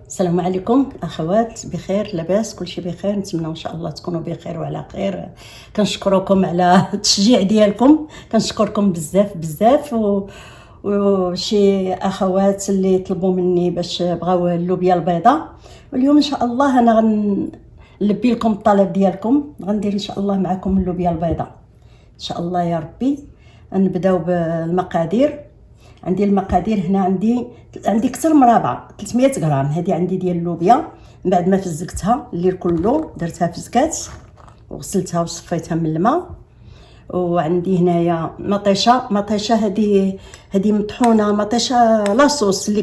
السلام عليكم اخوات، بخير لاباس كلشي بخير؟ نتمنى ان شاء الله تكونوا بخير وعلى خير. كنشكركم على التشجيع ديالكم، كنشكركم بزاف بزاف. وشي اخوات اللي طلبوا مني باش بغاو اللوبيا البيضاء، واليوم ان شاء الله انا غنلبي لكم الطلب ديالكم، غندير ان شاء الله معكم اللوبيا البيضاء ان شاء الله يا ربي. نبداو بالمقادير. عندي المقادير هنا، عندي كتر مرابعه 300 غرام. هذه عندي ديال اللوبيا من بعد ما فزقتها الليل كله، درتها في زكات وغسلتها وصفيتها من الماء. وعندي هنايا مطيشه هذه مطحونه، مطيشه لاصوص اللي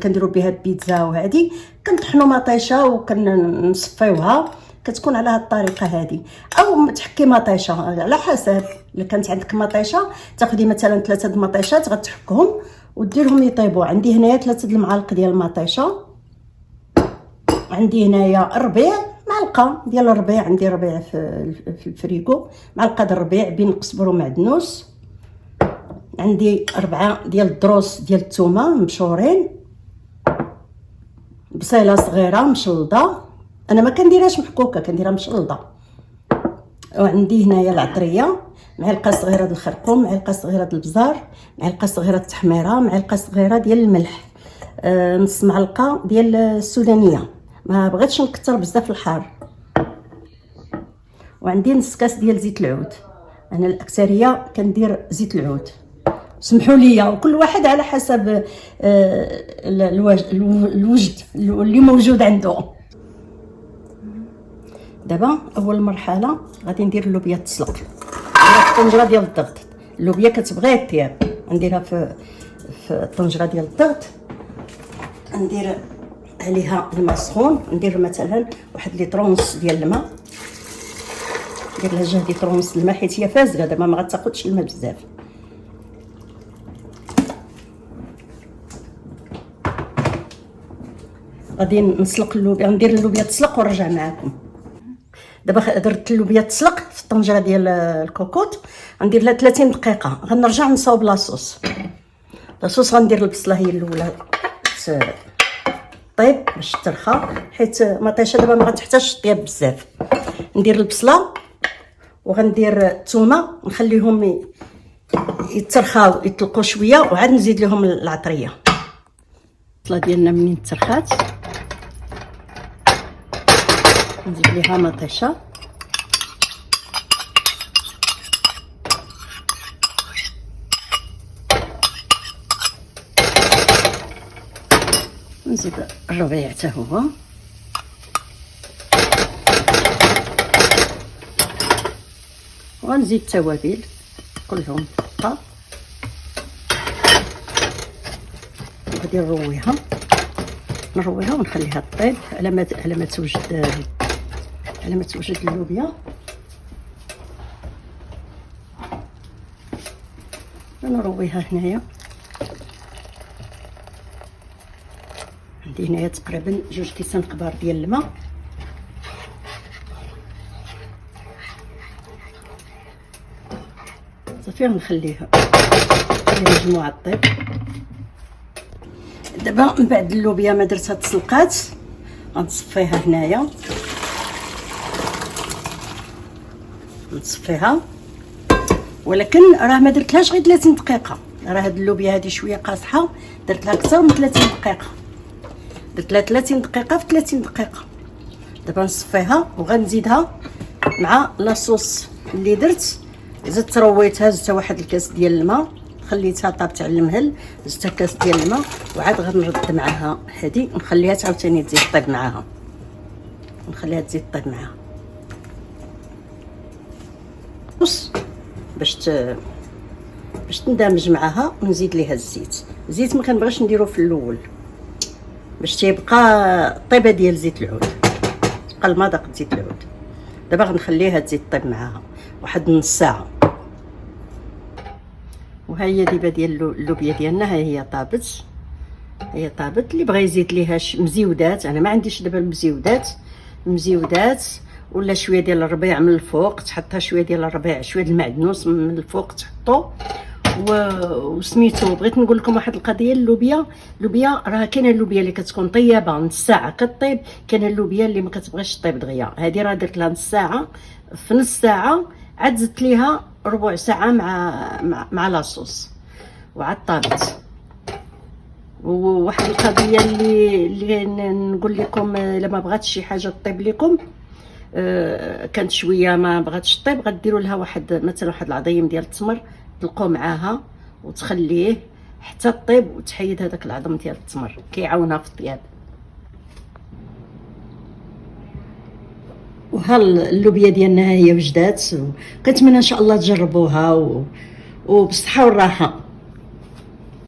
كنديروا بها البيتزا، وهذه كنطحنوا مطيشه وكنصفيوها، كتكون على هذه الطريقه هذه. او تحكي مطيشه على حسب، الا كانت عندك مطيشه تاخدي مثلا 3 د المطيشات غتحكهم وديرهم يطيبوا. عندي هنايا 3 د المعالق ديال المطيشه. عندي هنايا ربيع، معلقه ديال الربيع، عندي ربيع في الفريكو، معلقه د الربيع بين قزبر ومعدنوس. عندي 4 ديال الدروس ديال الثومه مبشورين، بصيله صغيره مشلضه، انا ما كنديرهاش محكوكه، كنديرها مشلضه. وعندي هنايا العطريه، معلقه صغيره د الخرقوم، معلقه صغيره د البزار، معلقه صغيره د التحميره، معلقه صغيره ديال الملح، نص معلقه ديال السودانيه، ما بغيتش نكثر بزاف الحار. وعندي نص كاس ديال زيت العود، انا الاكثريه كندير زيت العود، سمحوا لي، وكل واحد على حسب الوجد اللي موجود عنده. دابا اول مرحله غادي ندير اللوبيا تسلق، نديرها في الطنجره ديال الضغط. اللوبيا كتبغي طياب، نديرها في الطنجره ديال الضغط، ندير عليها الماء سخون، ندير مثلا 1 لتر ونص ديال الماء، ندير لها 1 لتر ونص الماء حيت هي فازله دابا ما غتاخذش الماء بزاف. غادي نسلق اللوبيا، ندير اللوبيا تسلق ونرجع معكم. دابا درت اللوبيا تسلق في الطنجره ديال الكوكوط، غندير لها 30 دقيقه، غنرجع نصاوب لاصوص. غندير البصله هي الاولى طيب باش ترخى، حيت مطيشه دابا ما غتحتاجش طياب بزاف. ندير البصله وغندير الثومه، نخليهم يترخاو يطلقوا شويه، وعاد نزيد لهم العطريه. البصله ديالنا منين ترخات نزيد ليها مطيشه، نزيد الربيع حتى هو، وغنزيد التوابل كلهم دقه، وغادي نرويها ونخليها طيب على ما توجد اللوبيا. نرويها هنايا، عندي هنايا تقريبا 2 كيسان كبار ديال الماء. صافي نخليها مجموعه طيب. دابا من بعد اللوبيا ما درتها تسلقات غنصفيها هنايا، نصفيها، ولكن راه ما درتلهاش غير 30 دقيقه، راه هاد اللوبيا هادي شويه قاصحه، درت لها اكثر من 30 دقيقه، درت لها 30 دقيقه في 30 دقيقه. دابا نصفيها وغنزيدها مع لاصوص اللي زدت رويتها، زدت 1 الكاس ديال الماء، خليتها طابت على المهل، زدت كاس ديال الماء، وعاد غنرد معاها هذه نخليها عاوتاني تزيد طيب معاها، نخليها تزيد طيب معاها باش تندمج معاها. ونزيد ليها الزيت ما كنبغيش نديرو في الاول باش تيبقى الطيبه ديال زيت العود، تبقى المذاق ديال زيت العود. دابا غنخليها تزيد طيب معاها واحد نص ساعه. وها هي ديبه ديال اللوبيا ديالنا، ها هي طابت، اللي بغى يزيد ليها مزيودات، انا ما عنديش دابا المزيودات ولا شويه ديال الربيع من الفوق، تحطها شويه ديال الربيع، شويه ديال المعدنوس من الفوق تحطو، وسميتو بغيت نقول لكم واحد القضيه. اللوبيا راه كاينه اللوبيا اللي كتكون طيابه نص ساعه كطيب، كاينه اللوبيا اللي ما كتبغيش طيب دغيا. هذه راه درت لها نص ساعه، في نص ساعه عاد زدت ليها ربع ساعه مع لاصوص وعاد طابت. وواحد القضيه اللي نقول لكم، لما بغات شي حاجه طيب لكم كانت شويه ما بغاتش طيب، غديروا لها مثلا واحد العظيم ديال التمر تلقوا معاها وتخليه حتى طيب، وتحيد هذاك العظم ديال التمر كيعاونها في الطياب. وها اللوبيا ديالنا هي وجدات، كنتمنى ان شاء الله تجربوها وبالصحه والراحه.